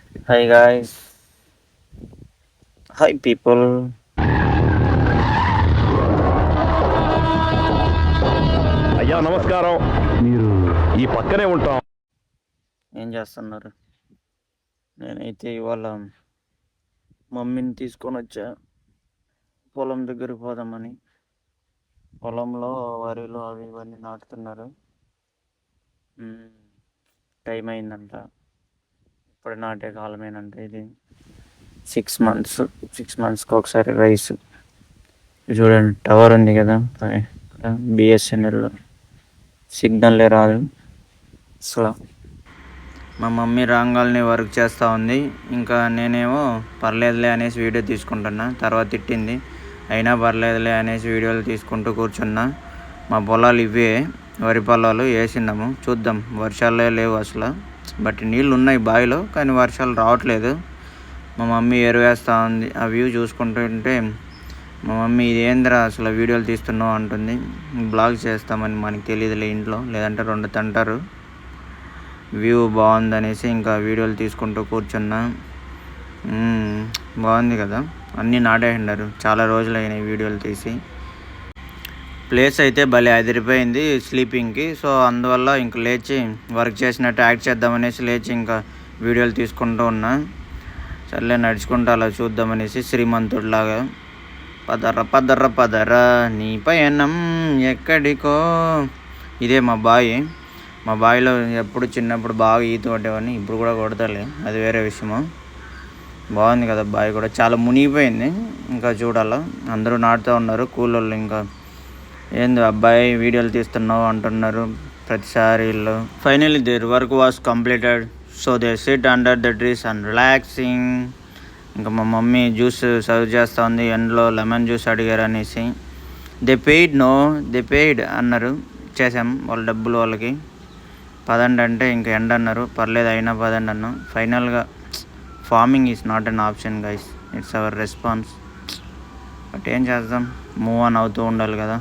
Hi guys, hi people. అయ్యా నమస్కారం. మీరు ఈ పక్కనే ఉంటాం. ఏం చేస్తున్నారు? నేనైతే ఇవాళ మమ్మీని తీసుకొని వచ్చా పొలం దగ్గరికి పోదామని. పొలంలో వరిలో అవి ఇవన్నీ నాటుతున్నారు. టైం అయిందంట. ఇప్పుడు నాటే కాలమేనంట ఇది. 6 మంత్స్కి ఒకసారి రైస్. చూడండి, టవర్ ఉంది కదా ఇక్కడ బిఎస్ఎన్ఎల్ సిగ్నల్లే రాదు అసలు. మా మమ్మీ రాంగాల్ని వర్క్ చేస్తూ ఉంది. ఇంకా నేనేమో పర్లేదులే అనేసి వీడియో తీసుకుంటున్నా. తర్వాత తిట్టింది, అయినా పర్లేదులే అనేసి వీడియోలు తీసుకుంటూ కూర్చున్నా. మా పొలాలు ఇవే, వరి పొలాలు వేసిందాము. చూద్దాం, వర్షాలే లేవు అసలు. బట్ నీళ్ళు ఉన్నాయి బావిలో, కానీ వర్షాలు రావట్లేదు. మా మమ్మీ ఎరువేస్తూ ఉంది. ఆ వ్యూ చూసుకుంటుంటే మా మమ్మీ ఇదేంద్రా అసలు వీడియోలు తీస్తున్నావు అంటుంది. బ్లాగ్ చేస్తామని మనకి తెలియదులే ఇంట్లో, లేదంటే 2 తంటారు. వ్యూ బాగుందనేసి ఇంకా వీడియోలు తీసుకుంటూ కూర్చున్నా. బాగుంది కదా, అన్నీ నాటేసినారు. చాలా రోజులు అయినాయి వీడియోలు తీసి. ప్లేస్ అయితే భలే అదిరిపోయింది స్లీపింగ్కి. సో అందువల్ల ఇంక లేచి వర్క్ చేసినట్టు యాక్ట్ చేద్దామనేసి లేచి ఇంకా వీడియోలు తీసుకుంటూ ఉన్నా. సర్లే నడుచుకుంటూ అలా చూద్దామనేసి శ్రీమంతుడిలాగా. పదర పదర పదర నీ పయనం ఎక్కడికో. ఇదే మా బావి. మా బావిలో ఎప్పుడు చిన్నప్పుడు బాగా ఈత కొట్టేవాడిని. ఇప్పుడు కూడా కొడతాలే, అది వేరే విషయము. బాగుంది కదా బావి కూడా, చాలా మునిగిపోయింది. ఇంకా చూడాలా, అందరూ నాటుతూ ఉన్నారు కూలోళ్ళు. ఇంకా ఏంది అబ్బాయి వీడియోలు తీస్తున్నావు అంటున్నారు ప్రతిసారి వీళ్ళు. Finally their work was completed. So they SIT under the trees and relaxing. ఇంకా మా మమ్మీ జ్యూస్ సర్వ్ చేస్తూ ఉంది. ఎండ్లో లెమన్ జ్యూస్ అడిగారు అనేసి. దే పెయిడ్ అన్నారు. ఇచ్చేసాం వాళ్ళ డబ్బులు వాళ్ళకి. పదండి అంటే ఇంకా ఎండ అన్నారు. పర్లేదు అయినా పదండి అన్నాం. ఫైనల్గా farming is not an option guys, it's our response. But ఏం చేద్దాం, మూవ్ ఆన్ అవుతూ ఉండాలి కదా.